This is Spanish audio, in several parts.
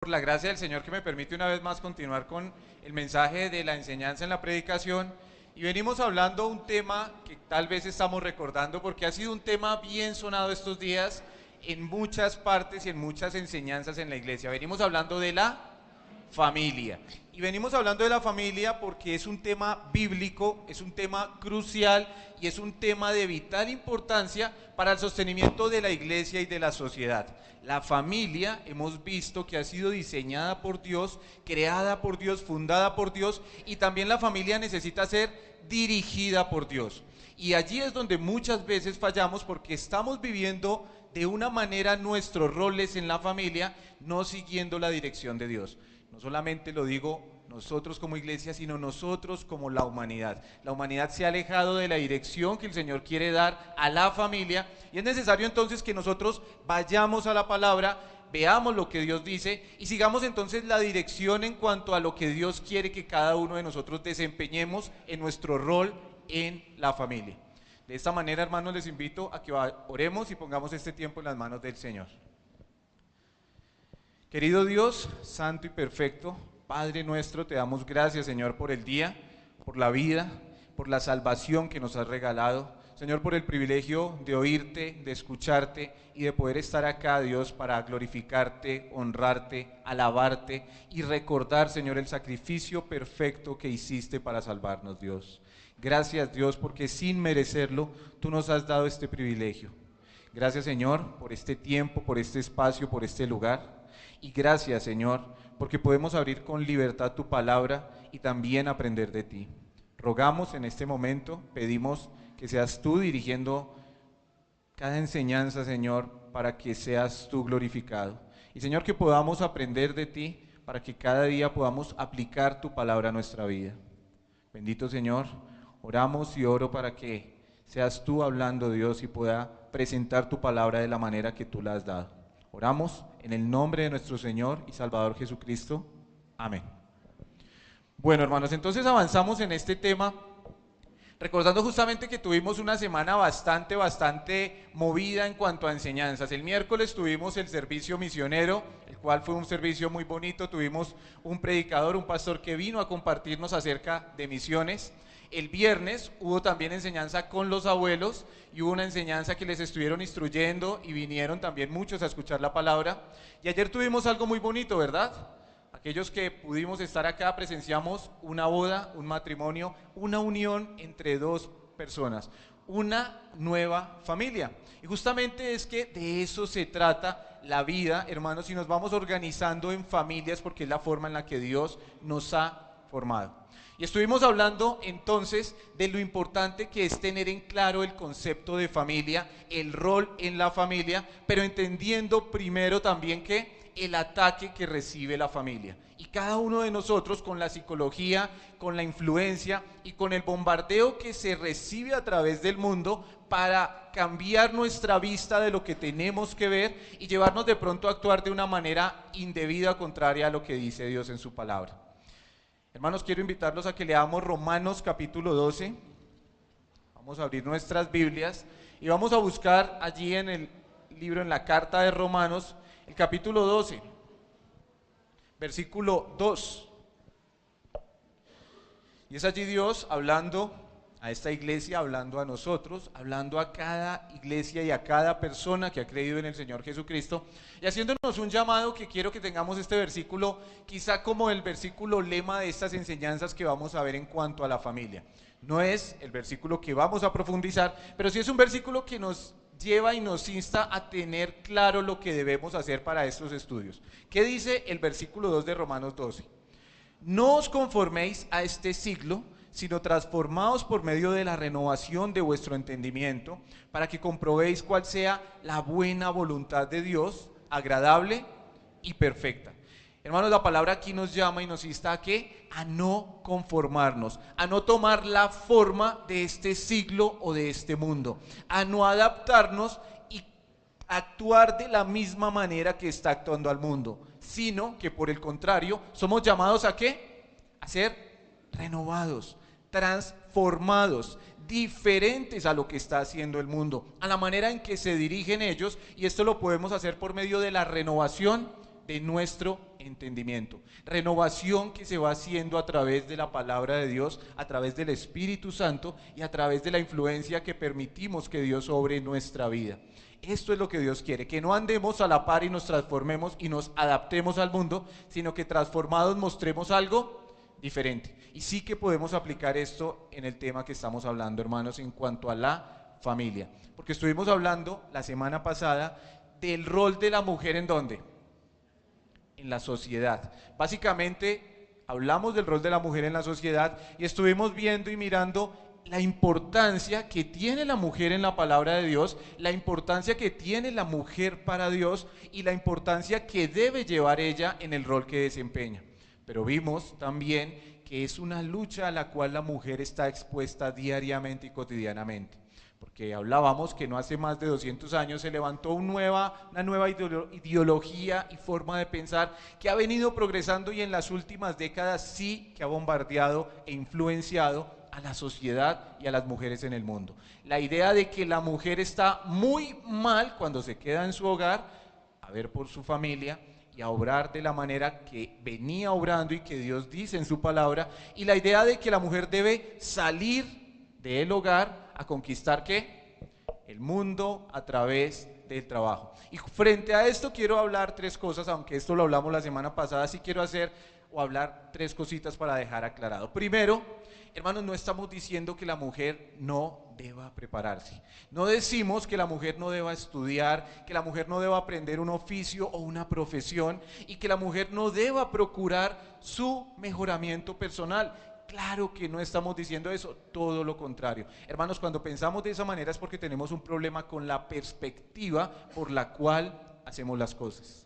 por la gracia del Señor que me permite una vez más continuar con el mensaje de la enseñanza en la predicación. Y venimos hablando un tema que tal vez estamos recordando porque ha sido un tema bien sonado estos días en muchas partes y en muchas enseñanzas en la iglesia. Venimos hablando de la familia. Y venimos hablando de la familia porque es un tema bíblico, es un tema crucial y es un tema de vital importancia para el sostenimiento de la iglesia y de la sociedad. La familia hemos visto que ha sido diseñada por Dios, creada por Dios, fundada por Dios, y también la familia necesita ser dirigida por Dios. Y allí es donde muchas veces fallamos porque estamos viviendo de una manera nuestros roles en la familia, no siguiendo la dirección de Dios. No solamente lo digo nosotros como iglesia, sino nosotros como la humanidad. La humanidad se ha alejado de la dirección que el Señor quiere dar a la familia, y es necesario entonces que nosotros vayamos a la palabra, veamos lo que Dios dice y sigamos entonces la dirección en cuanto a lo que Dios quiere que cada uno de nosotros desempeñemos en nuestro rol en la familia. De esta manera, hermanos, les invito a que oremos y pongamos este tiempo en las manos del Señor. Querido Dios, santo y perfecto, Padre nuestro, te damos gracias, Señor, por el día, por la vida, por la salvación que nos has regalado. Señor, por el privilegio de oírte, de escucharte y de poder estar acá, Dios, para glorificarte, honrarte, alabarte y recordar, Señor, el sacrificio perfecto que hiciste para salvarnos, Dios. Gracias, Dios, porque sin merecerlo, tú nos has dado este privilegio. Gracias, Señor, por este tiempo, por este espacio, por este lugar. Y gracias, Señor, porque podemos abrir con libertad tu palabra y también aprender de ti. Rogamos en este momento, pedimos que seas tú dirigiendo cada enseñanza, Señor, para que seas tú glorificado. Y, Señor, que podamos aprender de ti para que cada día podamos aplicar tu palabra a nuestra vida. Bendito Señor, oramos y oro para que seas tú hablando, Dios, y pueda presentar tu palabra de la manera que tú la has dado. Oramos en el nombre de nuestro Señor y Salvador Jesucristo. Amén. Bueno, hermanos, entonces avanzamos en este tema, recordando justamente que tuvimos una semana bastante movida en cuanto a enseñanzas. El miércoles tuvimos el servicio misionero, el cual fue un servicio muy bonito. Tuvimos un predicador, un pastor que vino a compartirnos acerca de misiones. El viernes hubo también enseñanza con los abuelos y hubo una enseñanza que les estuvieron instruyendo y vinieron también muchos a escuchar la palabra. Y ayer tuvimos algo muy bonito, ¿verdad? Aquellos que pudimos estar acá presenciamos una boda, un matrimonio, una unión entre dos personas, una nueva familia. Y justamente es que de eso se trata la vida, hermanos, y nos vamos organizando en familias porque es la forma en la que Dios nos ha formado. Y estuvimos hablando entonces de lo importante que es tener en claro el concepto de familia, el rol en la familia, pero entendiendo primero también que el ataque que recibe la familia. Y cada uno de nosotros, con la psicología, con la influencia y con el bombardeo que se recibe a través del mundo para cambiar nuestra vista de lo que tenemos que ver y llevarnos de pronto a actuar de una manera indebida, contraria a lo que dice Dios en su palabra. Hermanos, quiero invitarlos a que leamos Romanos capítulo 12. Vamos a abrir nuestras Biblias y vamos a buscar allí en el libro, en la carta de Romanos, el capítulo 12, versículo 2. Y es allí Dios hablando a esta iglesia, hablando a nosotros, hablando a cada iglesia y a cada persona que ha creído en el Señor Jesucristo, y haciéndonos un llamado que quiero que tengamos este versículo quizá como el versículo lema de estas enseñanzas que vamos a ver en cuanto a la familia. No es el versículo que vamos a profundizar, pero sí es un versículo que nos lleva y nos insta a tener claro lo que debemos hacer para estos estudios. ¿Qué dice el versículo 2 de Romanos 12? No os conforméis a este siglo, sino transformaos por medio de la renovación de vuestro entendimiento, para que comprobéis cuál sea la buena voluntad de Dios, agradable y perfecta. Hermanos, la palabra aquí nos llama y nos insta a ¿qué? A no conformarnos, a no tomar la forma de este siglo o de este mundo, a no adaptarnos y actuar de la misma manera que está actuando al mundo, sino que por el contrario somos llamados a ¿qué? A ser renovados, transformados, diferentes a lo que está haciendo el mundo, a la manera en que se dirigen ellos, y esto lo podemos hacer por medio de la renovación de nuestro entendimiento. Renovación que se va haciendo a través de la palabra de Dios, a través del Espíritu Santo y a través de la influencia que permitimos que Dios obre en nuestra vida. Esto es lo que Dios quiere, que no andemos a la par y nos transformemos y nos adaptemos al mundo, sino que transformados mostremos algo diferente. Y sí que podemos aplicar esto en el tema que estamos hablando, hermanos, en cuanto a la familia. Porque estuvimos hablando la semana pasada del rol de la mujer ¿en dónde? En la sociedad. Básicamente hablamos del rol de la mujer en la sociedad y estuvimos viendo y mirando la importancia que tiene la mujer en la palabra de Dios, la importancia que tiene la mujer para Dios y la importancia que debe llevar ella en el rol que desempeña. Pero vimos también que es una lucha a la cual la mujer está expuesta diariamente y cotidianamente. Porque hablábamos que no hace más de 200 años se levantó una nueva ideología y forma de pensar que ha venido progresando y en las últimas décadas sí que ha bombardeado e influenciado a la sociedad y a las mujeres en el mundo. La idea de que la mujer está muy mal cuando se queda en su hogar, a ver por su familia y a obrar de la manera que venía obrando y que Dios dice en su palabra, y la idea de que la mujer debe salir del hogar a conquistar ¿qué? El mundo a través del trabajo. Y frente a esto quiero hablar tres cosas, aunque esto lo hablamos la semana pasada, sí quiero hacer o hablar tres cositas para dejar aclarado. Primero, hermanos, no estamos diciendo que la mujer no deba prepararse. No decimos que la mujer no deba estudiar, que la mujer no deba aprender un oficio o una profesión y que la mujer no deba procurar su mejoramiento personal. Claro que no estamos diciendo eso, todo lo contrario. Hermanos, cuando pensamos de esa manera es porque tenemos un problema con la perspectiva por la cual hacemos las cosas.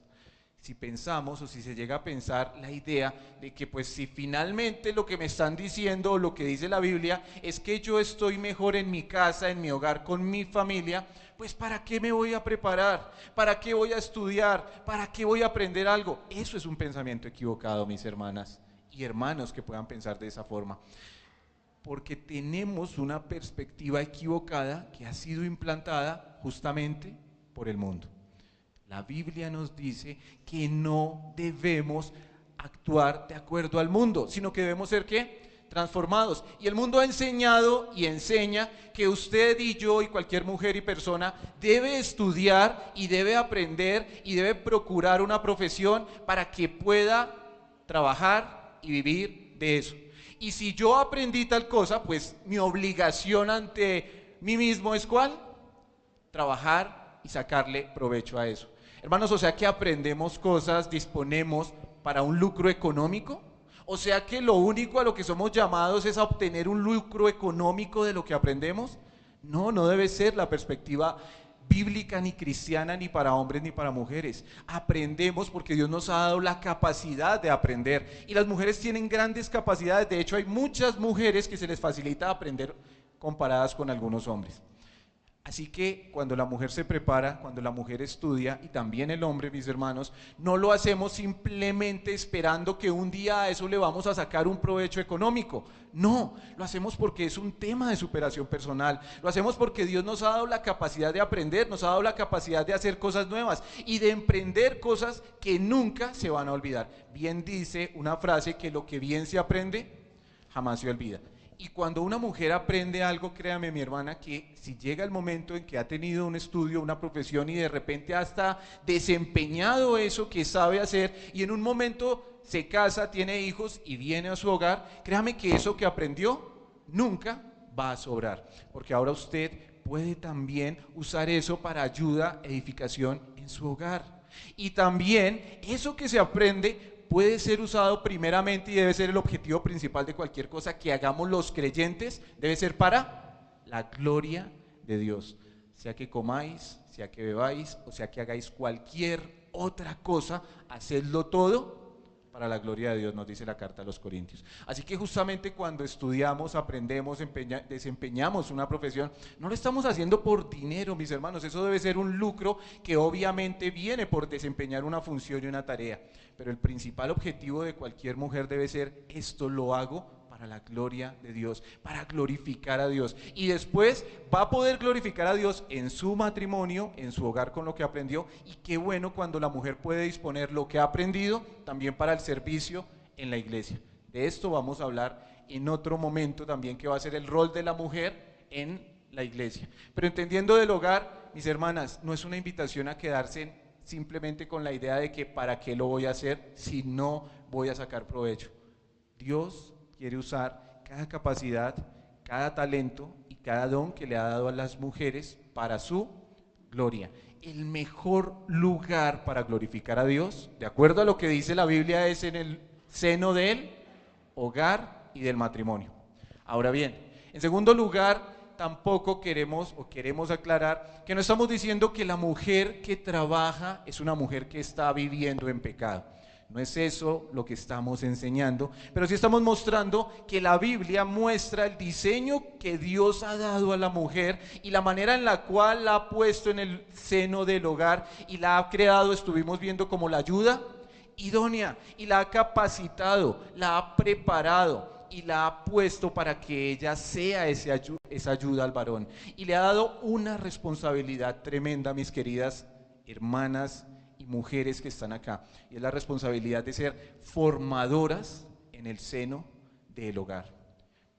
Si pensamos o si se llega a pensar la idea de que pues si finalmente lo que me están diciendo o lo que dice la Biblia es que yo estoy mejor en mi casa, en mi hogar, con mi familia, pues ¿para qué me voy a preparar? ¿Para qué voy a estudiar? ¿Para qué voy a aprender algo? Eso es un pensamiento equivocado, mis hermanas y hermanos que puedan pensar de esa forma. Porque tenemos una perspectiva equivocada que ha sido implantada justamente por el mundo. La Biblia nos dice que no debemos actuar de acuerdo al mundo, sino que debemos ser ¿qué? Transformados. Y el mundo ha enseñado y enseña que usted y yo y cualquier mujer y persona debe estudiar y debe aprender y debe procurar una profesión para que pueda trabajar y vivir de eso. Y si yo aprendí tal cosa, pues mi obligación ante mí mismo es ¿cuál? Trabajar y sacarle provecho a eso. Hermanos, o sea que aprendemos cosas, disponemos para un lucro económico. O sea que lo único a lo que somos llamados es a obtener un lucro económico de lo que aprendemos. No, no debe ser la perspectiva bíblica ni cristiana ni para hombres ni para mujeres. Aprendemos porque Dios nos ha dado la capacidad de aprender y las mujeres tienen grandes capacidades. De hecho, hay muchas mujeres que se les facilita aprender comparadas con algunos hombres. Así que cuando la mujer se prepara, cuando la mujer estudia, y también el hombre, mis hermanos, no lo hacemos simplemente esperando que un día a eso le vamos a sacar un provecho económico. No, lo hacemos porque es un tema de superación personal. Lo hacemos porque Dios nos ha dado la capacidad de aprender, nos ha dado la capacidad de hacer cosas nuevas y de emprender cosas que nunca se van a olvidar. Bien dice una frase que lo que bien se aprende, jamás se olvida. Y cuando una mujer aprende algo, créame mi hermana, que si llega el momento en que ha tenido un estudio, una profesión y de repente hasta desempeñado eso que sabe hacer y en un momento se casa, tiene hijos y viene a su hogar, créame que eso que aprendió nunca va a sobrar, porque ahora usted puede también usar eso para ayuda, edificación en su hogar. Y también eso que se aprende puede ser usado primeramente y debe ser el objetivo principal de cualquier cosa que hagamos los creyentes, debe ser para la gloria de Dios. Sea que comáis, sea que bebáis, o sea que hagáis cualquier otra cosa, hacedlo todo para la gloria de Dios, nos dice la carta a los Corintios. Así que justamente cuando estudiamos, aprendemos, desempeñamos una profesión, no lo estamos haciendo por dinero, mis hermanos. Eso debe ser un lucro que obviamente viene por desempeñar una función y una tarea. Pero el principal objetivo de cualquier mujer debe ser: esto lo hago para para la gloria de Dios, para glorificar a Dios. Y después va a poder glorificar a Dios en su matrimonio, en su hogar con lo que aprendió. Y qué bueno cuando la mujer puede disponer lo que ha aprendido también para el servicio en la iglesia. De esto vamos a hablar en otro momento también, que va a ser el rol de la mujer en la iglesia. Pero entendiendo del hogar, mis hermanas, no es una invitación a quedarse simplemente con la idea de que para qué lo voy a hacer si no voy a sacar provecho. Dios quiere usar cada capacidad, cada talento y cada don que le ha dado a las mujeres para su gloria. El mejor lugar para glorificar a Dios, de acuerdo a lo que dice la Biblia, es en el seno del hogar y del matrimonio. Ahora bien, en segundo lugar, tampoco queremos aclarar que no estamos diciendo que la mujer que trabaja es una mujer que está viviendo en pecado. No es eso lo que estamos enseñando, pero sí estamos mostrando que la Biblia muestra el diseño que Dios ha dado a la mujer y la manera en la cual la ha puesto en el seno del hogar y la ha creado, estuvimos viendo, como la ayuda idónea, y la ha capacitado, la ha preparado y la ha puesto para que ella sea esa ayuda al varón, y le ha dado una responsabilidad tremenda, mis queridas hermanas y mujeres que están acá, y es la responsabilidad de ser formadoras en el seno del hogar.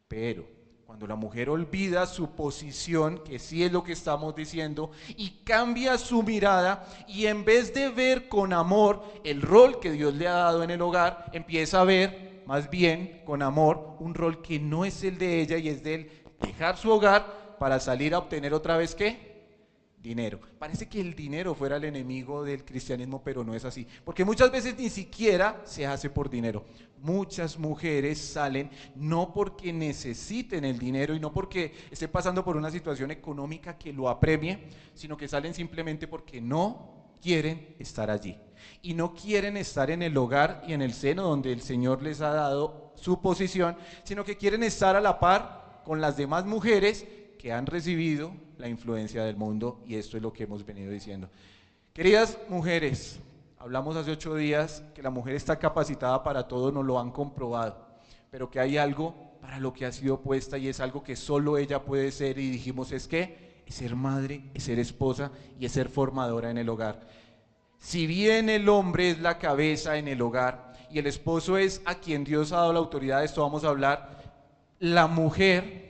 Pero cuando la mujer olvida su posición, que sí es lo que estamos diciendo, y cambia su mirada, y en vez de ver con amor el rol que Dios le ha dado en el hogar, empieza a ver más bien con amor un rol que no es el de ella, y es de dejar su hogar para salir a obtener otra vez ¿qué? Dinero. Parece que el dinero fuera el enemigo del cristianismo, pero no es así, porque muchas veces ni siquiera se hace por dinero. Muchas mujeres salen no porque necesiten el dinero y no porque estén pasando por una situación económica que lo apremie, sino que salen simplemente porque no quieren estar allí y no quieren estar en el hogar y en el seno donde el Señor les ha dado su posición, sino que quieren estar a la par con las demás mujeres que han recibido la influencia del mundo, y esto es lo que hemos venido diciendo. Queridas mujeres, hablamos hace 8 días que la mujer está capacitada para todo, nos lo han comprobado, pero que hay algo para lo que ha sido puesta, y es algo que solo ella puede ser, y dijimos es ser madre, es ser esposa y es ser formadora en el hogar. Si bien el hombre es la cabeza en el hogar y el esposo es a quien Dios ha dado la autoridad, de esto vamos a hablar, la mujer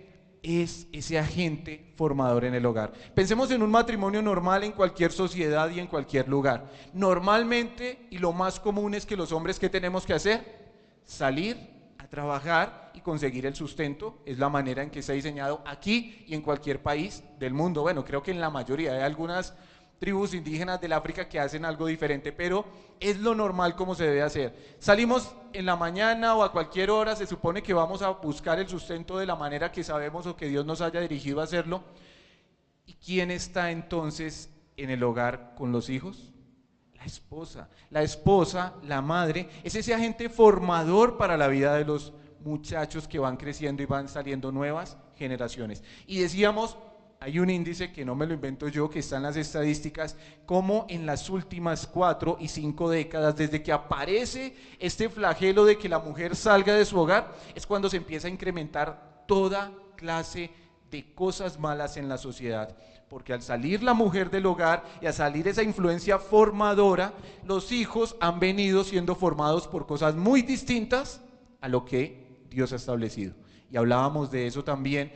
es ese agente formador en el hogar. Pensemos en un matrimonio normal en cualquier sociedad y en cualquier lugar. Normalmente, y lo más común es que los hombres, ¿qué tenemos que hacer? Salir a trabajar y conseguir el sustento. Es la manera en que se ha diseñado aquí y en cualquier país del mundo. Bueno, creo que en la mayoría, hay algunas tribus indígenas del África que hacen algo diferente, pero es lo normal como se debe hacer. Salimos en la mañana o a cualquier hora, se supone que vamos a buscar el sustento de la manera que sabemos o que Dios nos haya dirigido a hacerlo. ¿Y quién está entonces en el hogar con los hijos? La esposa, la madre, es ese agente formador para la vida de los muchachos que van creciendo y van saliendo nuevas generaciones. Y decíamos, hay un índice que no me lo invento yo, que está en las estadísticas, como en las últimas 4 y 5 décadas, desde que aparece este flagelo de que la mujer salga de su hogar, es cuando se empieza a incrementar toda clase de cosas malas en la sociedad. Porque al salir la mujer del hogar y a salir esa influencia formadora, los hijos han venido siendo formados por cosas muy distintas a lo que Dios ha establecido. Y hablábamos de eso también,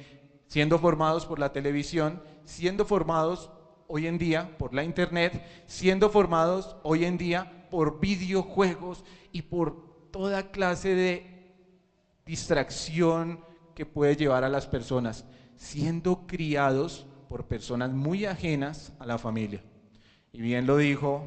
siendo formados por la televisión, siendo formados hoy en día por la internet, siendo formados hoy en día por videojuegos y por toda clase de distracción que puede llevar a las personas, siendo criados por personas muy ajenas a la familia. Y bien lo dijo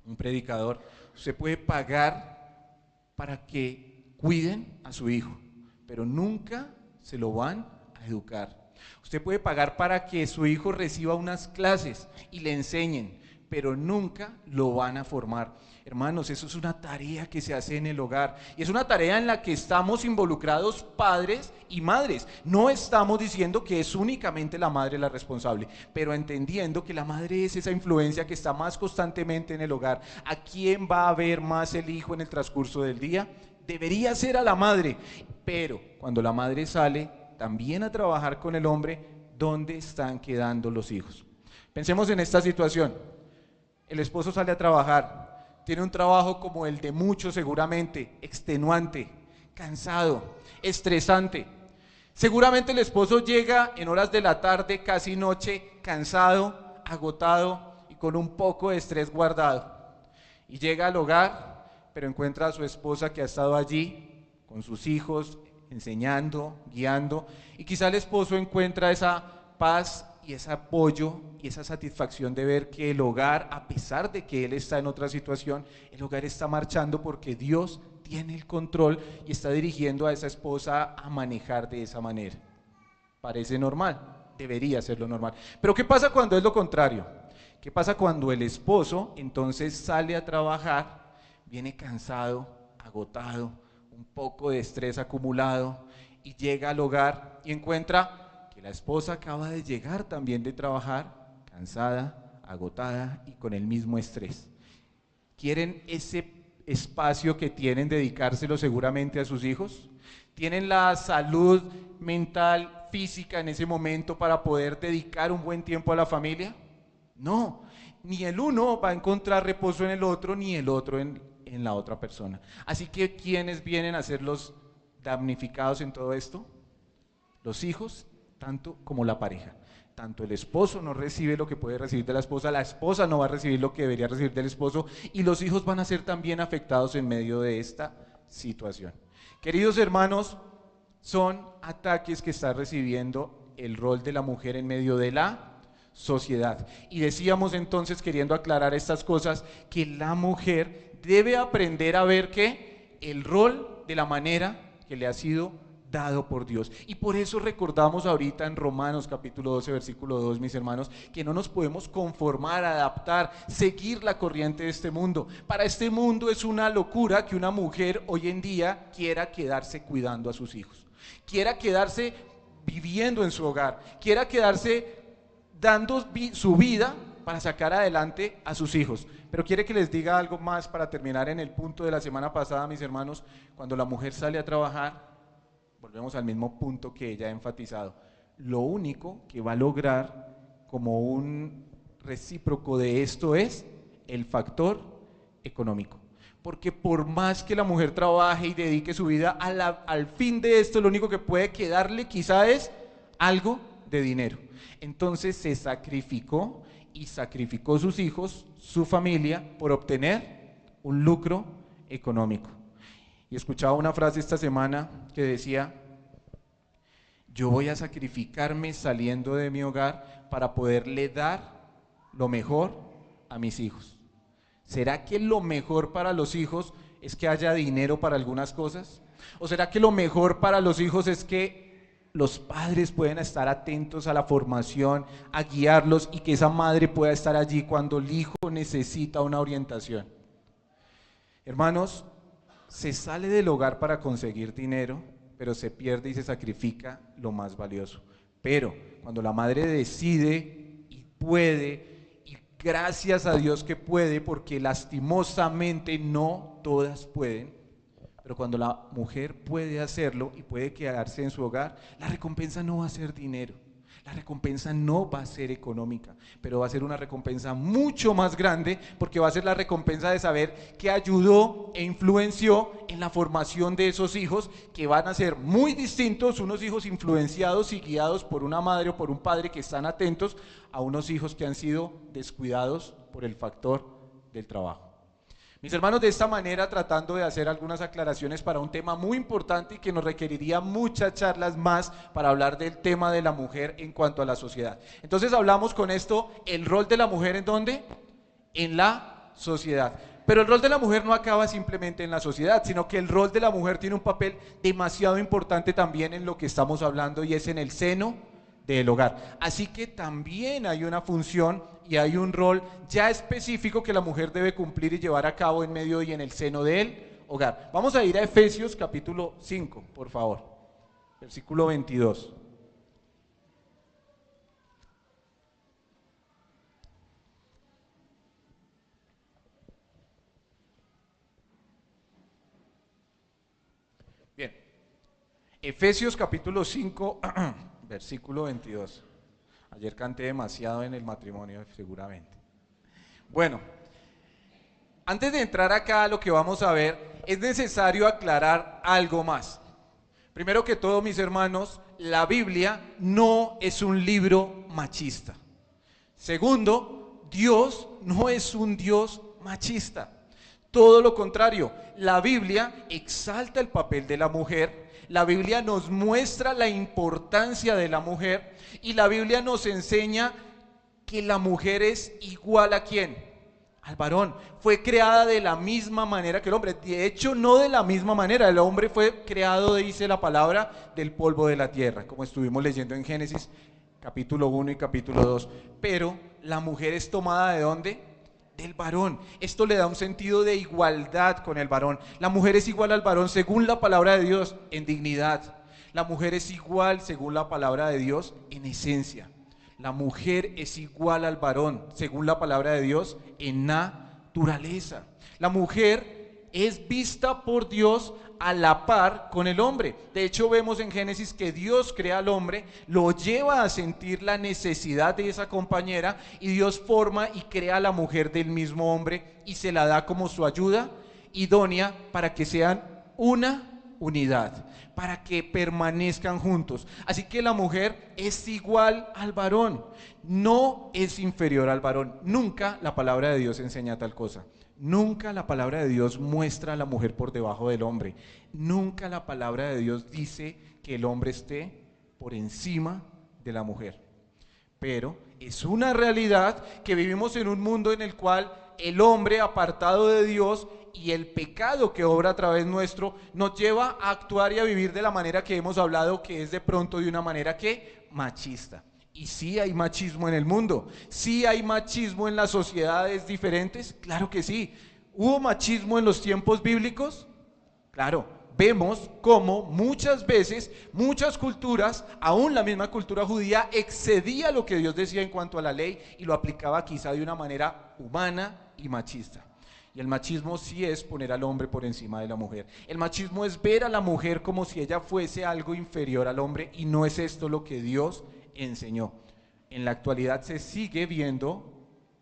un predicador, usted puede pagar para que cuiden a su hijo, pero nunca se lo van a educar. Usted puede pagar para que su hijo reciba unas clases y le enseñen, pero nunca lo van a formar. Hermanos, eso es una tarea que se hace en el hogar, y es una tarea en la que estamos involucrados padres y madres. No estamos diciendo que es únicamente la madre la responsable, pero entendiendo que la madre es esa influencia que está más constantemente en el hogar. ¿A quién va a ver más el hijo en el transcurso del día? debería ser a la madre. Pero cuando la madre sale también a trabajar con el hombre, ¿dónde están quedando los hijos? Pensemos en esta situación. El esposo sale a trabajar, tiene un trabajo como el de muchos seguramente, extenuante, cansado, estresante. Seguramente el esposo llega en horas de la tarde, casi noche, cansado, agotado y con un poco de estrés guardado. Y llega al hogar, pero encuentra a su esposa que ha estado allí con sus hijos, enseñando, guiando, y quizá el esposo encuentra esa paz y ese apoyo y esa satisfacción de ver que el hogar, a pesar de que él está en otra situación, el hogar está marchando porque Dios tiene el control y está dirigiendo a esa esposa a manejar de esa manera. Parece normal, debería ser lo normal. Pero ¿qué pasa cuando es lo contrario? ¿Qué pasa cuando el esposo entonces sale a trabajar, viene cansado, agotado, un poco de estrés acumulado y llega al hogar y encuentra que la esposa acaba de llegar también de trabajar, cansada, agotada y con el mismo estrés? ¿Quieren ese espacio que tienen dedicárselo seguramente a sus hijos? ¿Tienen la salud mental, física en ese momento para poder dedicar un buen tiempo a la familia? No, ni el uno va a encontrar reposo en el otro, ni el otro en la otra persona. Así que, ¿quiénes vienen a ser los damnificados en todo esto? Los hijos, tanto como la pareja. Tanto el esposo no recibe lo que puede recibir de la esposa no va a recibir lo que debería recibir del esposo, y los hijos van a ser también afectados en medio de esta situación. Queridos hermanos, son ataques que está recibiendo el rol de la mujer en medio de la sociedad. Y decíamos entonces, queriendo aclarar estas cosas, que la mujer debe aprender a ver que el rol de la manera que le ha sido dado por Dios. Y por eso recordamos ahorita en Romanos capítulo 12, versículo 2, mis hermanos, que no nos podemos conformar, adaptar, seguir la corriente de este mundo. Para este mundo es una locura que una mujer hoy en día quiera quedarse cuidando a sus hijos, quiera quedarse viviendo en su hogar, quiera quedarse dando su vida para sacar adelante a sus hijos. Pero quiere que les diga algo más para terminar en el punto de la semana pasada, mis hermanos. Cuando la mujer sale a trabajar, volvemos al mismo punto que ella ha enfatizado. Lo único que va a lograr como un recíproco de esto es el factor económico. Porque por más que la mujer trabaje y dedique su vida al fin de esto, lo único que puede quedarle quizá es algo de dinero. Entonces se sacrificó y sacrificó sus hijos, su familia, por obtener un lucro económico. Y escuchaba una frase esta semana que decía: yo voy a sacrificarme saliendo de mi hogar para poderle dar lo mejor a mis hijos. ¿Será que lo mejor para los hijos es que haya dinero para algunas cosas? ¿O será que lo mejor para los hijos es que los padres pueden estar atentos a la formación, a guiarlos, y que esa madre pueda estar allí cuando el hijo necesita una orientación? Hermanos, se sale del hogar para conseguir dinero, pero se pierde y se sacrifica lo más valioso. Pero cuando la madre decide y puede, y gracias a Dios que puede, porque lastimosamente no todas pueden, pero cuando la mujer puede hacerlo y puede quedarse en su hogar, la recompensa no va a ser dinero, la recompensa no va a ser económica, pero va a ser una recompensa mucho más grande, porque va a ser la recompensa de saber que ayudó e influenció en la formación de esos hijos, que van a ser muy distintos, unos hijos influenciados y guiados por una madre o por un padre que están atentos, a unos hijos que han sido descuidados por el factor del trabajo. Mis hermanos, de esta manera, tratando de hacer algunas aclaraciones para un tema muy importante y que nos requeriría muchas charlas más para hablar del tema de la mujer en cuanto a la sociedad. Entonces hablamos con esto, el rol de la mujer, ¿en dónde? En la sociedad. Pero el rol de la mujer no acaba simplemente en la sociedad, sino que el rol de la mujer tiene un papel demasiado importante también en lo que estamos hablando, y es en el seno del hogar. Así que también hay una función y hay un rol ya específico que la mujer debe cumplir y llevar a cabo en medio y en el seno del hogar. Vamos a ir a Efesios capítulo 5, por favor, versículo 22. Efesios capítulo 5, versículo 22. Ayer canté demasiado en el matrimonio, seguramente. Bueno, antes de entrar acá a lo que vamos a ver, es necesario aclarar algo más. Primero que todo, mis hermanos, la Biblia no es un libro machista. Segundo, Dios no es un Dios machista. Todo lo contrario, la Biblia exalta el papel de la mujer, la Biblia nos muestra la importancia de la mujer y la Biblia nos enseña que la mujer es igual a ¿quién? Al varón. Fue creada de la misma manera que el hombre. De hecho, no de la misma manera. El hombre fue creado, dice la palabra, del polvo de la tierra, como estuvimos leyendo en Génesis capítulo 1 y capítulo 2. Pero la mujer es tomada ¿de dónde? Del varón. Esto le da un sentido de igualdad con el varón. La mujer es igual al varón según la palabra de Dios en dignidad. La mujer es igual según la palabra de Dios en esencia. La mujer es igual al varón según la palabra de Dios en naturaleza. La mujer es vista por Dios a la par con el hombre. De hecho, vemos en Génesis que Dios crea al hombre, lo lleva a sentir la necesidad de esa compañera y Dios forma y crea a la mujer del mismo hombre y se la da como su ayuda idónea para que sean una unidad, para que permanezcan juntos. Así que la mujer es igual al varón, no es inferior al varón. Nunca la palabra de Dios enseña tal cosa. Nunca la palabra de Dios muestra a la mujer por debajo del hombre. Nunca la palabra de Dios dice que el hombre esté por encima de la mujer. Pero es una realidad que vivimos en un mundo en el cual el hombre apartado de Dios y el pecado que obra a través nuestro nos lleva a actuar y a vivir de la manera que hemos hablado, que es de pronto de una manera que machista. Y sí hay machismo en el mundo, sí hay machismo en las sociedades diferentes, claro que sí. ¿Hubo machismo en los tiempos bíblicos? Claro, vemos cómo muchas veces, muchas culturas, aún la misma cultura judía, excedía lo que Dios decía en cuanto a la ley y lo aplicaba quizá de una manera humana y machista. Y el machismo sí es poner al hombre por encima de la mujer. El machismo es ver a la mujer como si ella fuese algo inferior al hombre y no es esto lo que Dios enseñó. En la actualidad se sigue viendo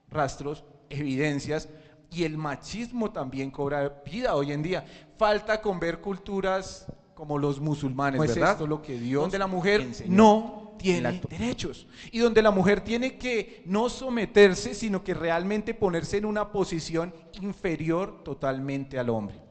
rastros, evidencias, y el machismo también cobra vida hoy en día. Falta con ver culturas como los musulmanes, ¿verdad? Es esto lo que Dios donde la mujer enseñó. No tiene derechos y donde la mujer tiene que no someterse, sino que realmente ponerse en una posición inferior totalmente al hombre.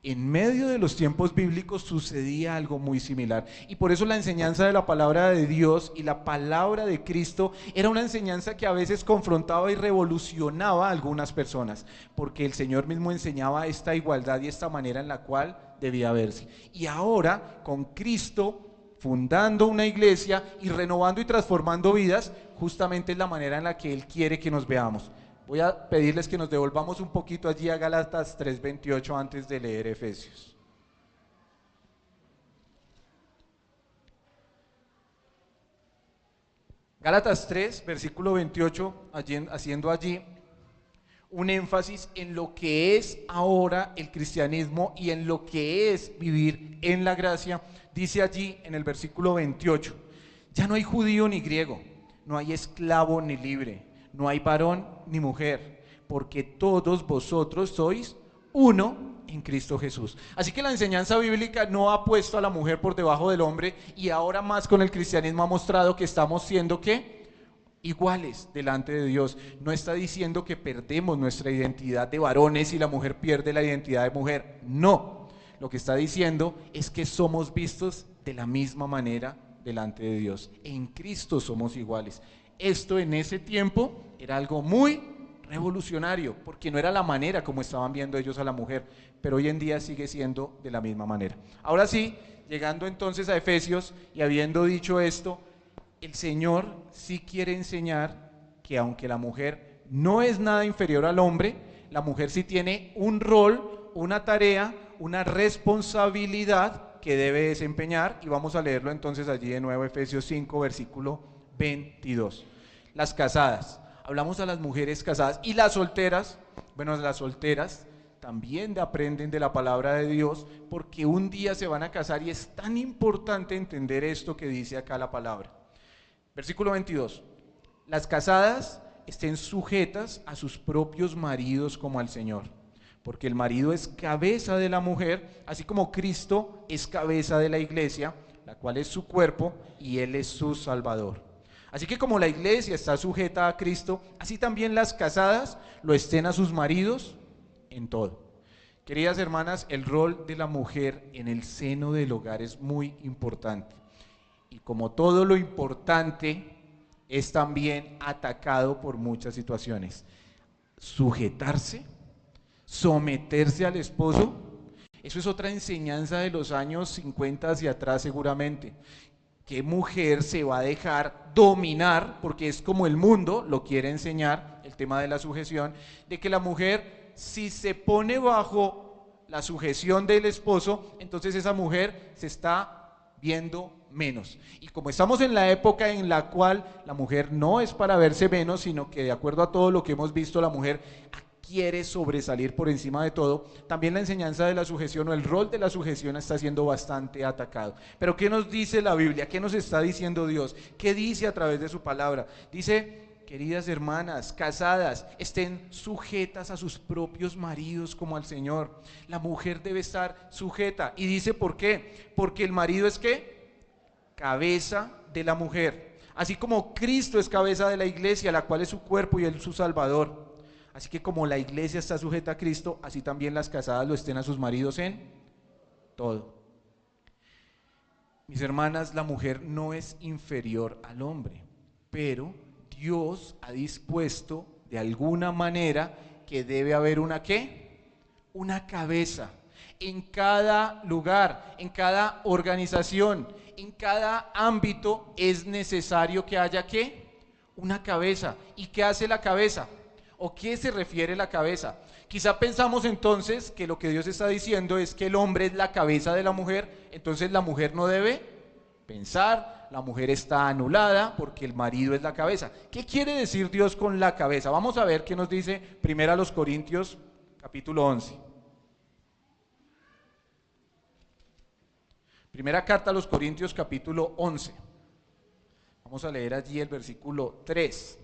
En medio de los tiempos bíblicos sucedía algo muy similar y por eso la enseñanza de la palabra de Dios y la palabra de Cristo era una enseñanza que a veces confrontaba y revolucionaba a algunas personas, porque el Señor mismo enseñaba esta igualdad y esta manera en la cual debía verse. Y ahora con Cristo fundando una iglesia y renovando y transformando vidas, justamente es la manera en la que Él quiere que nos veamos. Voy a pedirles que nos devolvamos un poquito allí a Gálatas 3:28 antes de leer Efesios. Gálatas 3, versículo 28, haciendo allí un énfasis en lo que es ahora el cristianismo y en lo que es vivir en la gracia. Dice allí en el versículo 28, ya no hay judío ni griego, no hay esclavo ni libre, no hay varón ni mujer, porque todos vosotros sois uno en Cristo Jesús. Así que la enseñanza bíblica no ha puesto a la mujer por debajo del hombre y ahora más con el cristianismo ha mostrado que estamos siendo ¿qué? Iguales delante de Dios. No está diciendo que perdemos nuestra identidad de varones y la mujer pierde la identidad de mujer. No, lo que está diciendo es que somos vistos de la misma manera delante de Dios. En Cristo somos iguales. Esto en ese tiempo era algo muy revolucionario, porque no era la manera como estaban viendo ellos a la mujer, pero hoy en día sigue siendo de la misma manera. Ahora sí, llegando entonces a Efesios y habiendo dicho esto, el Señor sí quiere enseñar que aunque la mujer no es nada inferior al hombre, la mujer sí tiene un rol, una tarea, una responsabilidad que debe desempeñar, y vamos a leerlo entonces allí de nuevo, Efesios 5, versículo 22. Las casadas, hablamos a las mujeres casadas y las solteras. Bueno, las solteras también aprenden de la palabra de Dios, porque un día se van a casar y es tan importante entender esto que dice acá la palabra. Versículo 22. Las casadas estén sujetas a sus propios maridos como al Señor, porque el marido es cabeza de la mujer, así como Cristo es cabeza de la iglesia, la cual es su cuerpo y Él es su Salvador. Así que como la iglesia está sujeta a Cristo, así también las casadas lo estén a sus maridos en todo. Queridas hermanas, el rol de la mujer en el seno del hogar es muy importante. Y como todo lo importante, es también atacado por muchas situaciones. Sujetarse, someterse al esposo, eso es otra enseñanza de los años 50 hacia atrás seguramente. ¿Qué mujer se va a dejar dominar? Porque es como el mundo lo quiere enseñar, el tema de la sujeción, de que la mujer, si se pone bajo la sujeción del esposo, entonces esa mujer se está viendo menos. Y como estamos en la época en la cual la mujer no es para verse menos, sino que de acuerdo a todo lo que hemos visto, la mujer quiere sobresalir por encima de todo, también la enseñanza de la sujeción o el rol de la sujeción está siendo bastante atacado. Pero ¿qué nos dice la Biblia? ¿Qué nos está diciendo Dios? ¿Qué dice a través de su palabra? Dice: queridas hermanas, casadas, estén sujetas a sus propios maridos como al Señor. La mujer debe estar sujeta. Y dice ¿por qué? Porque el marido es ¿qué? Cabeza de la mujer. Así como Cristo es cabeza de la iglesia, la cual es su cuerpo y Él su Salvador. Así que como la iglesia está sujeta a Cristo, así también las casadas lo estén a sus maridos en todo. Mis hermanas, la mujer no es inferior al hombre, pero Dios ha dispuesto de alguna manera que debe haber una ¿qué? Una cabeza. En cada lugar, en cada organización, en cada ámbito es necesario que haya ¿qué? Una cabeza. ¿Y qué hace la cabeza? ¿O qué se refiere la cabeza? Quizá pensamos entonces que lo que Dios está diciendo es que el hombre es la cabeza de la mujer, entonces la mujer no debe pensar, la mujer está anulada porque el marido es la cabeza. ¿Qué quiere decir Dios con la cabeza? Vamos a ver qué nos dice 1 Corintios capítulo 11. Primera carta a los Corintios capítulo 11. Vamos a leer allí el versículo 3.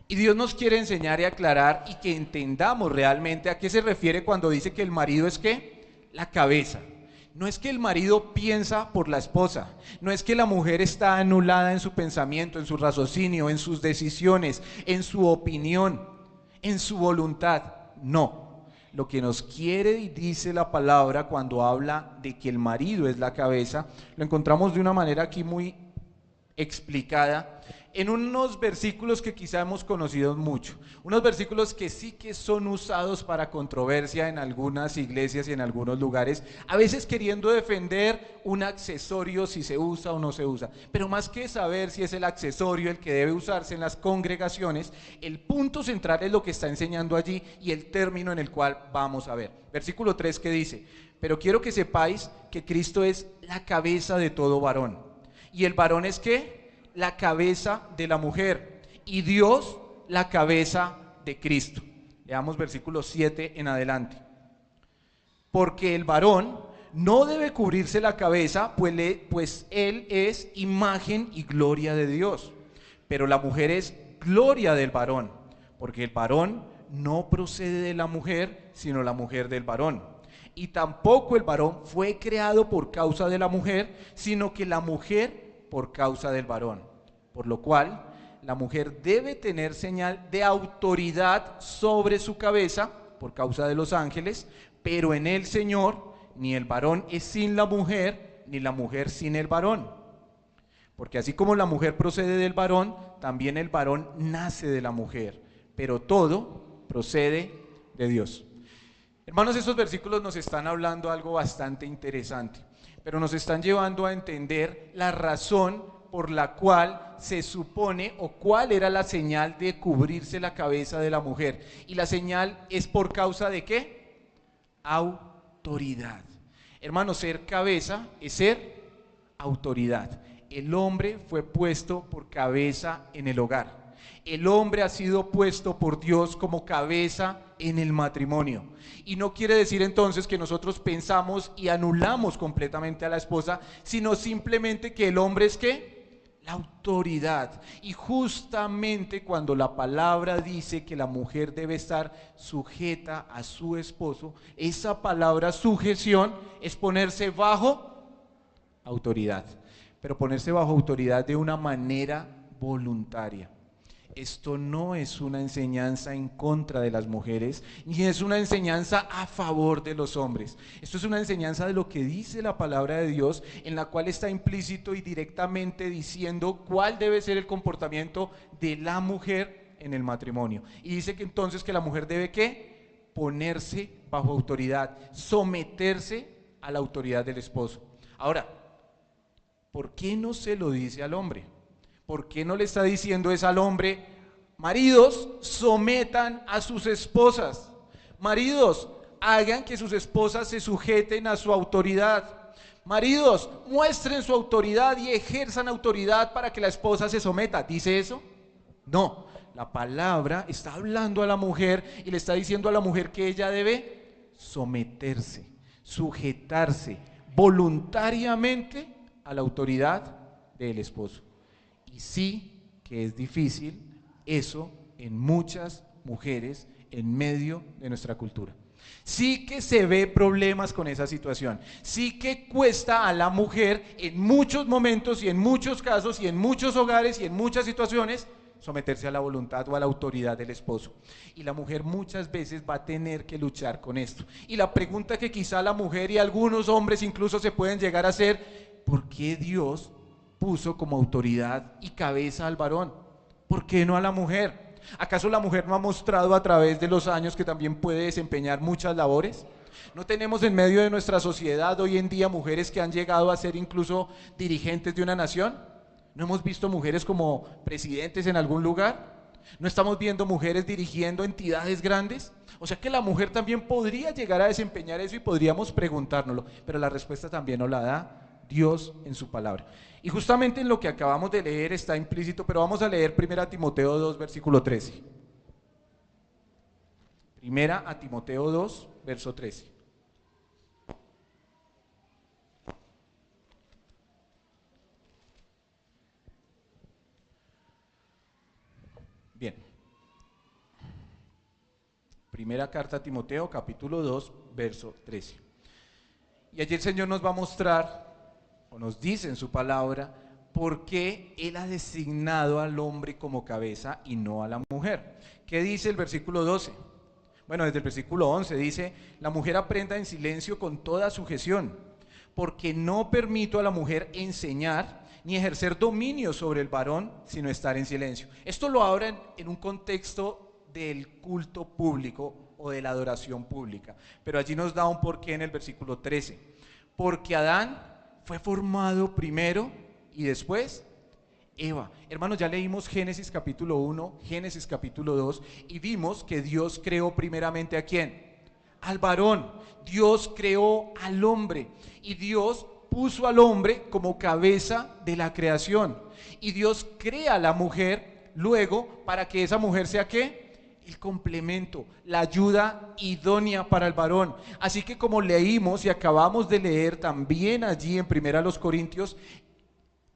Y Dios nos quiere enseñar y aclarar y que entendamos realmente a qué se refiere cuando dice que el marido es ¿qué? La cabeza. No es que el marido piensa por la esposa, no es que la mujer está anulada en su pensamiento, en su raciocinio, en sus decisiones, en su opinión, en su voluntad. No, lo que nos quiere y dice la palabra cuando habla de que el marido es la cabeza, lo encontramos de una manera aquí muy explicada en unos versículos que quizá hemos conocido mucho, unos versículos que sí que son usados para controversia en algunas iglesias y en algunos lugares, a veces queriendo defender un accesorio si se usa o no se usa, pero más que saber si es el accesorio el que debe usarse en las congregaciones, el punto central es lo que está enseñando allí y el término en el cual vamos a ver. Versículo 3 que dice: pero quiero que sepáis que Cristo es la cabeza de todo varón, y el varón es ¿qué? La cabeza de la mujer, y Dios la cabeza de Cristo. Leamos versículo 7 en adelante. Porque el varón no debe cubrirse la cabeza, pues él es imagen y gloria de Dios, pero la mujer es gloria del varón, porque el varón no procede de la mujer, sino la mujer del varón. Y tampoco el varón fue creado por causa de la mujer, sino que la mujer por causa del varón, por lo cual la mujer debe tener señal de autoridad sobre su cabeza por causa de los ángeles, pero en el Señor ni el varón es sin la mujer, ni la mujer sin el varón, porque así como la mujer procede del varón, también el varón nace de la mujer, pero todo procede de Dios. Hermanos, estos versículos nos están hablando algo bastante interesante, pero nos están llevando a entender la razón por la cual se supone o cuál era la señal de cubrirse la cabeza de la mujer. Y la señal es por causa de ¿qué? Autoridad. Hermanos, ser cabeza es ser autoridad. El hombre fue puesto por cabeza en el hogar. El hombre ha sido puesto por Dios como cabeza en el matrimonio. Y no quiere decir entonces que nosotros pensamos y anulamos completamente a la esposa, sino simplemente que el hombre es ¿qué? La autoridad. Y justamente cuando la palabra dice que la mujer debe estar sujeta a su esposo, esa palabra sujeción es ponerse bajo autoridad, pero ponerse bajo autoridad de una manera voluntaria. Esto no es una enseñanza en contra de las mujeres, ni es una enseñanza a favor de los hombres. Esto es una enseñanza de lo que dice la palabra de Dios, en la cual está implícito y directamente diciendo cuál debe ser el comportamiento de la mujer en el matrimonio. Y dice que entonces que la mujer debe ¿qué? Ponerse bajo autoridad, someterse a la autoridad del esposo. Ahora, ¿por qué no se lo dice al hombre? ¿Por qué no le está diciendo es al hombre, maridos, sometan a sus esposas? Maridos, hagan que sus esposas se sujeten a su autoridad. Maridos, muestren su autoridad y ejerzan autoridad para que la esposa se someta. ¿Dice eso? No, la palabra está hablando a la mujer y le está diciendo a la mujer que ella debe someterse, sujetarse voluntariamente a la autoridad del esposo. Y sí que es difícil eso en muchas mujeres en medio de nuestra cultura. Sí que se ve problemas con esa situación. Sí que cuesta a la mujer en muchos momentos y en muchos casos y en muchos hogares y en muchas situaciones someterse a la voluntad o a la autoridad del esposo. Y la mujer muchas veces va a tener que luchar con esto. Y la pregunta que quizá la mujer y algunos hombres incluso se pueden llegar a hacer: ¿por qué Dios puso como autoridad y cabeza al varón? ¿Por qué no a la mujer? ¿Acaso la mujer no ha mostrado a través de los años que también puede desempeñar muchas labores? ¿No tenemos en medio de nuestra sociedad hoy en día mujeres que han llegado a ser incluso dirigentes de una nación? ¿No hemos visto mujeres como presidentes en algún lugar? ¿No estamos viendo mujeres dirigiendo entidades grandes? O sea que la mujer también podría llegar a desempeñar eso y podríamos preguntárnoslo, pero la respuesta también nos la da Dios en su palabra. Y justamente en lo que acabamos de leer está implícito, pero vamos a leer 1 Timoteo 2, versículo 13. 1 Timoteo 2, verso 13. Bien. Primera carta a Timoteo, capítulo 2, verso 13. Y allí el Señor nos va a mostrar, o nos dice en su palabra, por qué Él ha designado al hombre como cabeza y no a la mujer. ¿Qué dice el versículo 12? Bueno, desde el versículo 11 dice: la mujer aprenda en silencio con toda sujeción, porque no permito a la mujer enseñar ni ejercer dominio sobre el varón, sino estar en silencio. Esto lo habla en un contexto del culto público o de la adoración pública, pero allí nos da un porqué en el versículo 13. Porque Adán fue formado primero y después Eva. Hermanos, ya leímos Génesis capítulo 1, Génesis capítulo 2 y vimos que Dios creó primeramente ¿a quién? Al varón. Dios creó al hombre y Dios puso al hombre como cabeza de la creación. Y Dios crea a la mujer luego para que esa mujer sea ¿qué? El complemento, la ayuda idónea para el varón. Así que como leímos y acabamos de leer también allí en 1 Corintios,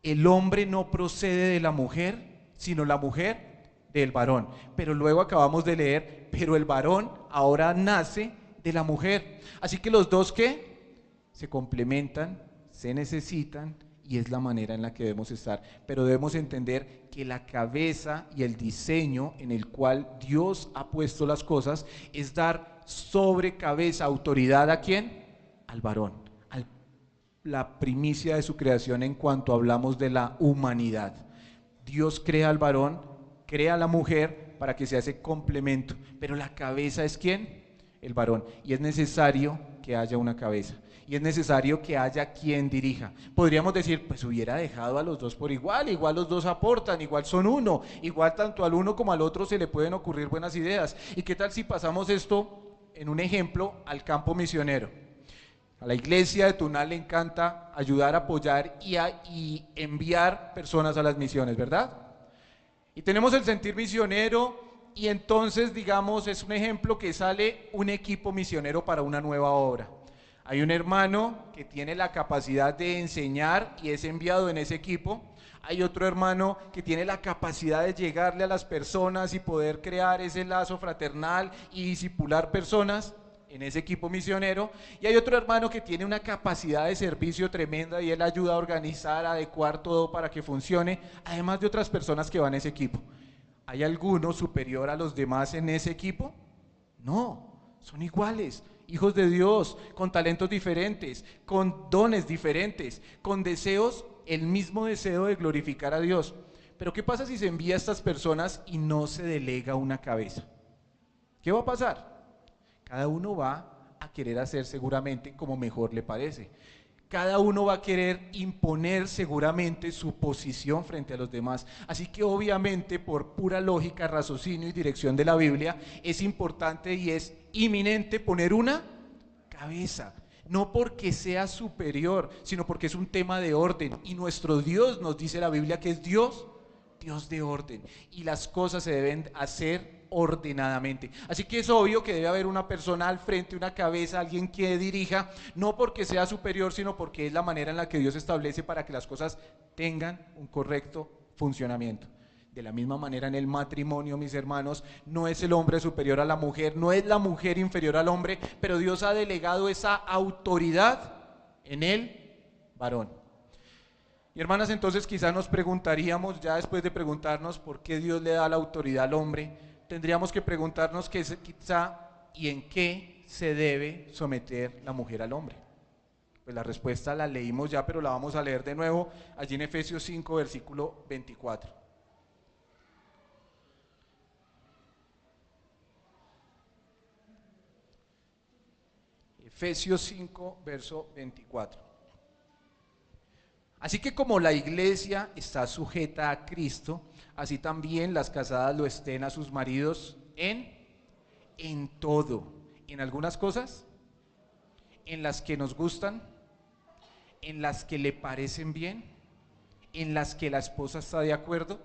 el hombre no procede de la mujer, sino la mujer del varón. Pero luego acabamos de leer, pero el varón ahora nace de la mujer. Así que los dos ¿qué? Se complementan, se necesitan, y es la manera en la que debemos estar. Pero debemos entender que la cabeza y el diseño en el cual Dios ha puesto las cosas es dar sobre cabeza autoridad ¿a quién? Al varón, la primicia de su creación en cuanto hablamos de la humanidad. Dios crea al varón, crea a la mujer para que sea ese complemento, pero la cabeza ¿es quién? El varón, y es necesario que haya una cabeza. Y es necesario que haya quien dirija. Podríamos decir, pues hubiera dejado a los dos por igual los dos aportan, igual son uno, igual tanto al uno como al otro se le pueden ocurrir buenas ideas. ¿Y qué tal si pasamos esto en un ejemplo al campo misionero? A la iglesia de Tunal le encanta ayudar, apoyar y enviar personas a las misiones, ¿verdad? Y tenemos el sentir misionero y entonces, digamos, es un ejemplo que sale un equipo misionero para una nueva obra. Hay un hermano que tiene la capacidad de enseñar y es enviado en ese equipo. Hay otro hermano que tiene la capacidad de llegarle a las personas y poder crear ese lazo fraternal y discipular personas en ese equipo misionero. Y hay otro hermano que tiene una capacidad de servicio tremenda y él ayuda a organizar, a adecuar todo para que funcione, además de otras personas que van a ese equipo. ¿Hay alguno superior a los demás en ese equipo? No, son iguales. Hijos de Dios, con talentos diferentes, con dones diferentes, con deseos, el mismo deseo de glorificar a Dios. Pero ¿qué pasa si se envía a estas personas y no se delega una cabeza? ¿Qué va a pasar? Cada uno va a querer hacer seguramente como mejor le parece. Cada uno va a querer imponer seguramente su posición frente a los demás. Así que obviamente por pura lógica, raciocinio y dirección de la Biblia, es importante y es inminente poner una cabeza. No porque sea superior, sino porque es un tema de orden. Y nuestro Dios, nos dice la Biblia, que es Dios de orden. Y las cosas se deben hacer ordenadamente. Así que es obvio que debe haber una persona al frente, una cabeza, alguien que dirija, no porque sea superior, sino porque es la manera en la que Dios establece para que las cosas tengan un correcto funcionamiento. De la misma manera en el matrimonio, mis hermanos, no es el hombre superior a la mujer, no es la mujer inferior al hombre, pero Dios ha delegado esa autoridad en el varón. Y hermanas, entonces quizás nos preguntaríamos, ya después de preguntarnos por qué Dios le da la autoridad al hombre, tendríamos que preguntarnos quizá y en qué se debe someter la mujer al hombre. Pues la respuesta la leímos ya, pero la vamos a leer de nuevo allí en Efesios 5, versículo 24. Efesios 5, verso 24. Así que como la iglesia está sujeta a Cristo, así también las casadas lo estén a sus maridos en todo. En algunas cosas, en las que nos gustan, en las que le parecen bien, en las que la esposa está de acuerdo.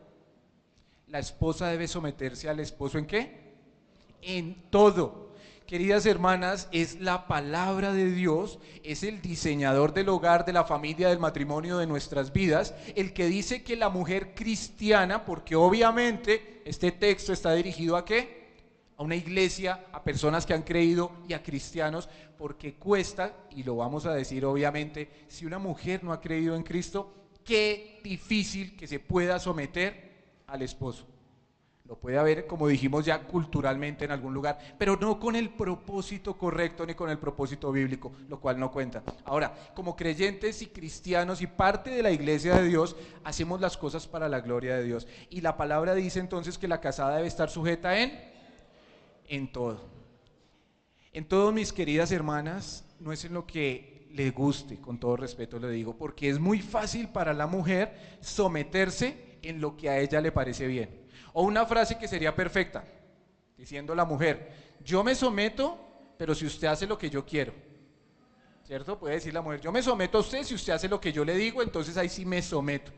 La esposa debe someterse al esposo ¿en qué? En todo. Queridas hermanas, es la palabra de Dios, es el diseñador del hogar, de la familia, del matrimonio, de nuestras vidas, el que dice que la mujer cristiana, porque obviamente este texto está dirigido ¿a qué? A una iglesia, a personas que han creído y a cristianos, porque cuesta, y lo vamos a decir obviamente, si una mujer no ha creído en Cristo, qué difícil que se pueda someter al esposo. Lo puede haber, como dijimos ya, culturalmente en algún lugar, pero no con el propósito correcto ni con el propósito bíblico, lo cual no cuenta. Ahora, como creyentes y cristianos y parte de la iglesia de Dios, hacemos las cosas para la gloria de Dios. Y la palabra dice entonces que la casada debe estar sujeta en todo. En todo, mis queridas hermanas, no es en lo que le guste, con todo respeto le digo, porque es muy fácil para la mujer someterse en lo que a ella le parece bien. O una frase que sería perfecta, diciendo la mujer, yo me someto, pero si usted hace lo que yo quiero, ¿cierto? Puede decir la mujer, yo me someto a usted, si usted hace lo que yo le digo, entonces ahí sí me someto.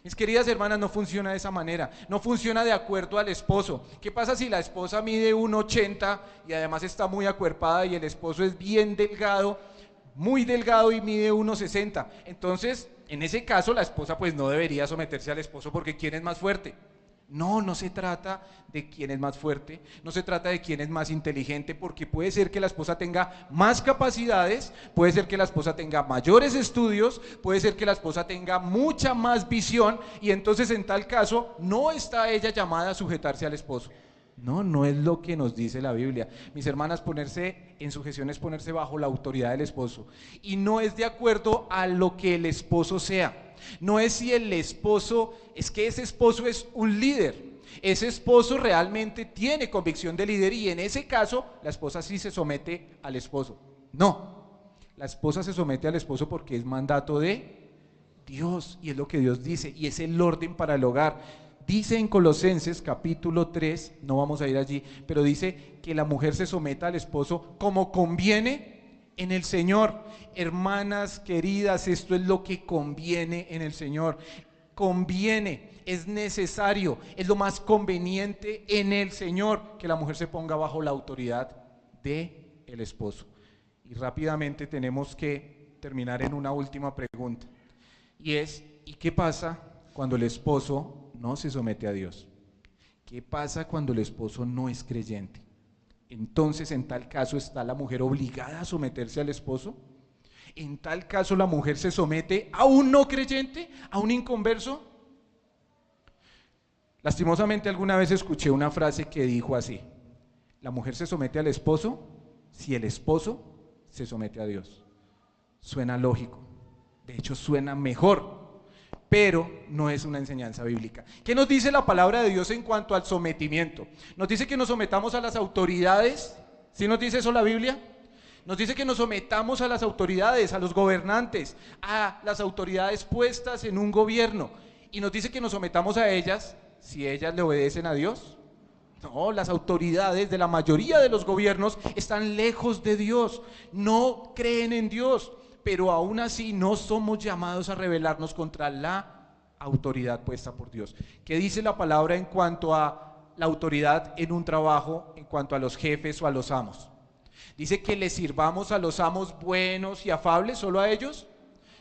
Mis queridas hermanas, no funciona de esa manera, no funciona de acuerdo al esposo. ¿Qué pasa si la esposa mide 1,80 y además está muy acuerpada y el esposo es bien delgado, muy delgado y mide 1,60? Entonces, en ese caso, la esposa pues no debería someterse al esposo porque ¿quién es más fuerte? No se trata de quién es más fuerte, no se trata de quién es más inteligente, porque puede ser que la esposa tenga más capacidades, puede ser que la esposa tenga mayores estudios, puede ser que la esposa tenga mucha más visión, y entonces en tal caso no está ella llamada a sujetarse al esposo. No es lo que nos dice la Biblia. Mis hermanas, ponerse en sujeción es ponerse bajo la autoridad del esposo, y no es de acuerdo a lo que el esposo sea. No es si el esposo, es que ese esposo es un líder, ese esposo realmente tiene convicción de líder y en ese caso la esposa sí se somete al esposo. No, la esposa se somete al esposo porque es mandato de Dios y es lo que Dios dice y es el orden para el hogar. Dice en Colosenses capítulo 3, no vamos a ir allí, pero dice que la mujer se someta al esposo como conviene en el Señor. Hermanas queridas, esto es lo que conviene en el Señor. conviene, es necesario, es lo más conveniente en el Señor que la mujer se ponga bajo la autoridad del esposo. Y rápidamente tenemos que terminar en una última pregunta, y es: ¿y qué pasa cuando el esposo no se somete a Dios? ¿Qué pasa cuando el esposo no es creyente? Entonces, en tal caso, ¿está la mujer obligada a someterse al esposo? En tal caso, ¿la mujer se somete a un no creyente, a un inconverso? Lastimosamente, alguna vez escuché una frase que dijo así: la mujer se somete al esposo si el esposo se somete a Dios. Suena lógico, de hecho suena mejor, pero no es una enseñanza bíblica. ¿Qué nos dice la palabra de Dios en cuanto al sometimiento? Nos dice que nos sometamos a las autoridades. ¿Sí nos dice eso la Biblia? Nos dice que nos sometamos a las autoridades, a los gobernantes, a las autoridades puestas en un gobierno, y nos dice que nos sometamos a ellas si ellas le obedecen a Dios. No, las autoridades de la mayoría de los gobiernos están lejos de Dios, no creen en Dios, pero aún así no somos llamados a rebelarnos contra la autoridad puesta por Dios. ¿Qué dice la palabra en cuanto a la autoridad en un trabajo, en cuanto a los jefes o a los amos? ¿Dice que les sirvamos a los amos buenos y afables, solo a ellos?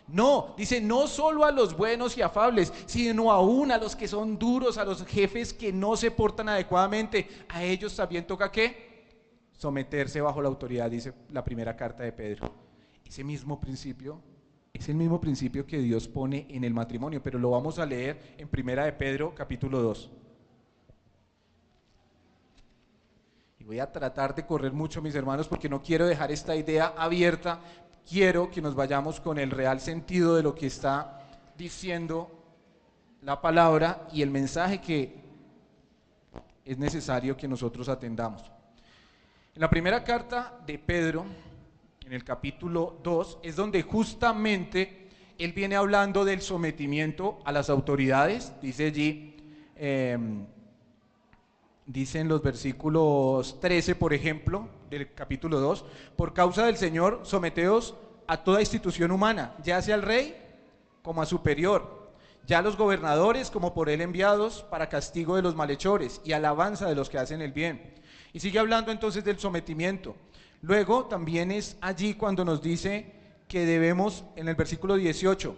No, dice no solo a los buenos y afables, sino aún a los que son duros, a los jefes que no se portan adecuadamente. A ellos también toca ¿qué? Someterse bajo la autoridad, dice la primera carta de Pedro. Ese mismo principio es el mismo principio que Dios pone en el matrimonio, pero lo vamos a leer en primera de Pedro, capítulo 2. Y voy a tratar de correr mucho, mis hermanos, porque no quiero dejar esta idea abierta. Quiero que nos vayamos con el real sentido de lo que está diciendo la palabra y el mensaje que es necesario que nosotros atendamos. En la primera carta de Pedro, en el capítulo 2, es donde justamente él viene hablando del sometimiento a las autoridades. Dice allí, dice en los versículos 13, por ejemplo, del capítulo 2, por causa del Señor, someteos a toda institución humana, ya sea al rey como a superior, ya a los gobernadores como por él enviados, para castigo de los malhechores y alabanza de los que hacen el bien. Y sigue hablando entonces del sometimiento. Luego también es allí cuando nos dice que debemos, en el versículo 18,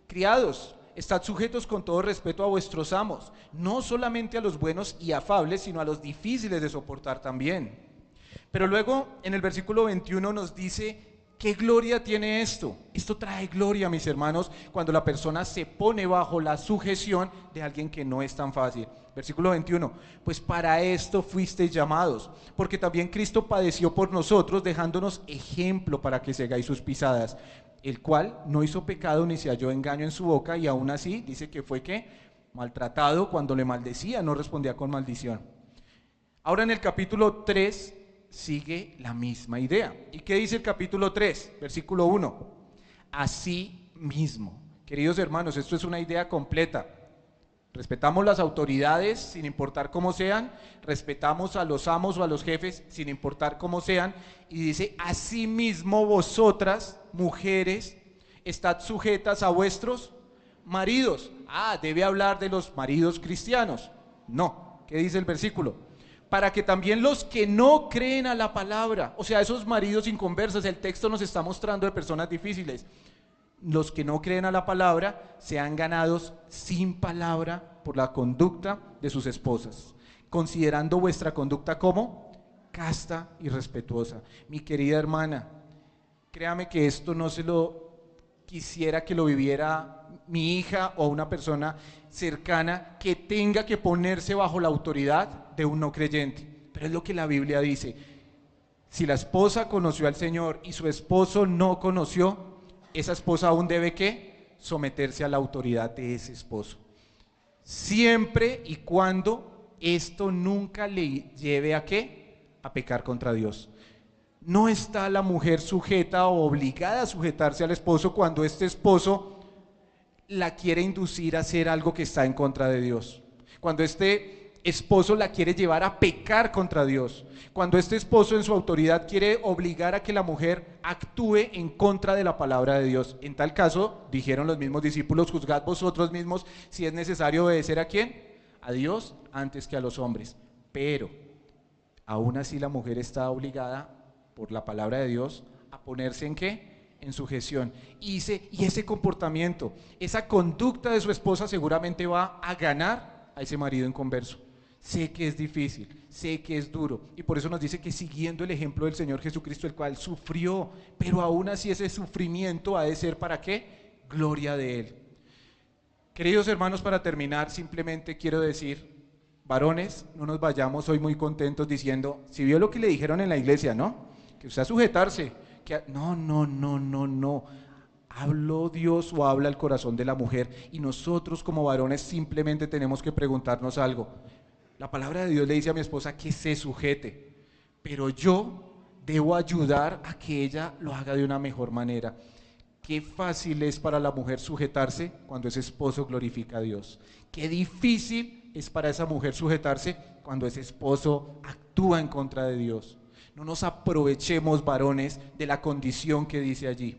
criados, estad sujetos con todo respeto a vuestros amos, no solamente a los buenos y afables, sino a los difíciles de soportar también. Pero luego en el versículo 21 nos dice, ¿qué gloria tiene esto? Esto trae gloria, mis hermanos, cuando la persona se pone bajo la sujeción de alguien que no es tan fácil. Versículo 21, pues para esto fuisteis llamados, porque también Cristo padeció por nosotros, dejándonos ejemplo para que sigáis sus pisadas, el cual no hizo pecado ni se halló engaño en su boca, y aún así dice que fue ¿qué? Maltratado cuando le maldecía, no respondía con maldición. Ahora en el capítulo 3 sigue la misma idea. ¿Y qué dice el capítulo 3? Versículo 1. Así mismo. Queridos hermanos, esto es una idea completa. Respetamos las autoridades sin importar cómo sean, respetamos a los amos o a los jefes sin importar cómo sean, y dice, asimismo vosotras, mujeres, estad sujetas a vuestros maridos. Debe hablar de los maridos cristianos. No, ¿qué dice el versículo? Para que también los que no creen a la palabra, o sea, esos maridos inconversos, el texto nos está mostrando de personas difíciles, los que no creen a la palabra sean ganados sin palabra por la conducta de sus esposas, considerando vuestra conducta como casta y respetuosa. Mi querida hermana, créame que esto no se lo quisiera que lo viviera mi hija o una persona cercana que tenga que ponerse bajo la autoridad de un no creyente, pero es lo que la Biblia dice. Si la esposa conoció al Señor y su esposo no conoció, esa esposa aún debe ¿qué? Someterse a la autoridad de ese esposo, siempre y cuando esto nunca le lleve a ¿qué? A pecar contra Dios. No está la mujer sujeta o obligada a sujetarse al esposo cuando este esposo la quiere inducir a hacer algo que está en contra de Dios. Cuando este esposo la quiere llevar a pecar contra Dios, cuando este esposo en su autoridad quiere obligar a que la mujer actúe en contra de la palabra de Dios. En tal caso, dijeron los mismos discípulos, juzgad vosotros mismos si es necesario obedecer ¿a quién? A Dios antes que a los hombres. Pero aún así la mujer está obligada por la palabra de Dios a ponerse ¿en qué? En sujeción. Y ese comportamiento, esa conducta de su esposa seguramente va a ganar a ese marido inconverso. Sé que es difícil, sé que es duro, y por eso nos dice que siguiendo el ejemplo del Señor Jesucristo, el cual sufrió, pero aún así ese sufrimiento ha de ser ¿para qué? Gloria de Él. Queridos hermanos, para terminar, simplemente quiero decir, varones, no nos vayamos hoy muy contentos diciendo, si vio lo que le dijeron en la iglesia, ¿no? Que usted a sujetarse, no. ¿Habló Dios o habla el corazón de la mujer? Y nosotros como varones simplemente tenemos que preguntarnos algo. La palabra de Dios le dice a mi esposa que se sujete, pero yo debo ayudar a que ella lo haga de una mejor manera. Qué fácil es para la mujer sujetarse cuando ese esposo glorifica a Dios. Qué difícil es para esa mujer sujetarse cuando ese esposo actúa en contra de Dios. No nos aprovechemos, varones, de la condición que dice allí,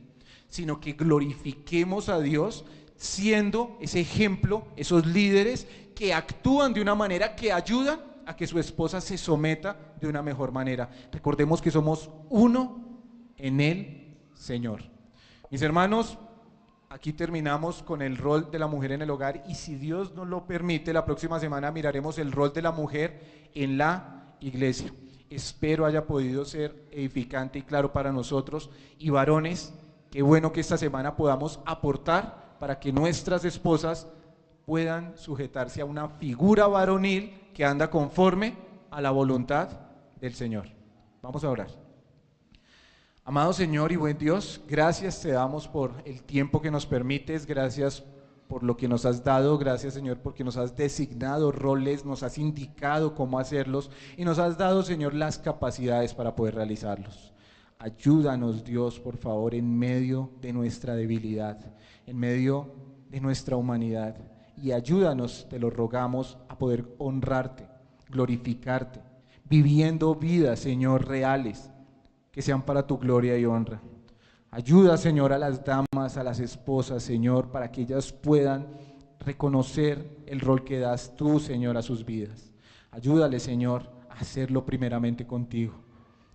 sino que glorifiquemos a Dios siendo ese ejemplo, esos líderes que actúan de una manera que ayudan a que su esposa se someta de una mejor manera. Recordemos que somos uno en el Señor. Mis hermanos, aquí terminamos con el rol de la mujer en el hogar, y si Dios nos lo permite, la próxima semana miraremos el rol de la mujer en la iglesia. Espero haya podido ser edificante y claro para nosotros, y varones, qué bueno que esta semana podamos aportar para que nuestras esposas puedan sujetarse a una figura varonil que anda conforme a la voluntad del Señor. Vamos a orar. Amado Señor y buen Dios, gracias te damos por el tiempo que nos permites, gracias por lo que nos has dado, gracias Señor porque nos has designado roles, nos has indicado cómo hacerlos y nos has dado Señor las capacidades para poder realizarlos. Ayúdanos Dios por favor en medio de nuestra debilidad, en medio de nuestra humanidad, y ayúdanos, te lo rogamos, a poder honrarte, glorificarte, viviendo vidas Señor reales, que sean para tu gloria y honra. Ayuda, Señor, a las damas, a las esposas, Señor, para que ellas puedan reconocer el rol que das tú, Señor, a sus vidas. Ayúdale, Señor, a hacerlo primeramente contigo.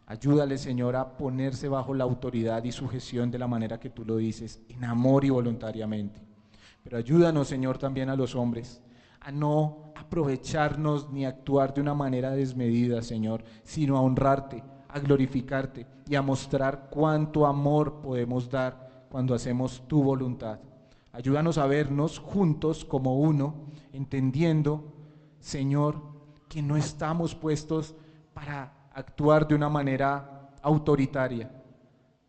Ayúdale, Señor, a ponerse bajo la autoridad y sujeción de la manera que tú lo dices, en amor y voluntariamente. Pero ayúdanos, Señor, también a los hombres, a no aprovecharnos ni actuar de una manera desmedida, Señor, sino a honrarte, a glorificarte y a mostrar cuánto amor podemos dar cuando hacemos tu voluntad. Ayúdanos a vernos juntos como uno, entendiendo, Señor, que no estamos puestos para actuar de una manera autoritaria,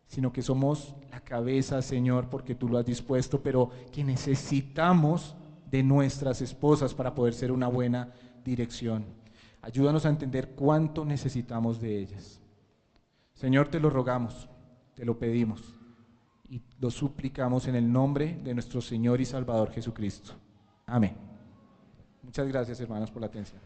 sino que somos la cabeza, Señor, porque tú lo has dispuesto, pero que necesitamos de nuestras esposas para poder ser una buena dirección. Ayúdanos a entender cuánto necesitamos de ellas. Señor, te lo rogamos, te lo pedimos y lo suplicamos en el nombre de nuestro Señor y Salvador Jesucristo. Amén. Muchas gracias, hermanos, por la atención.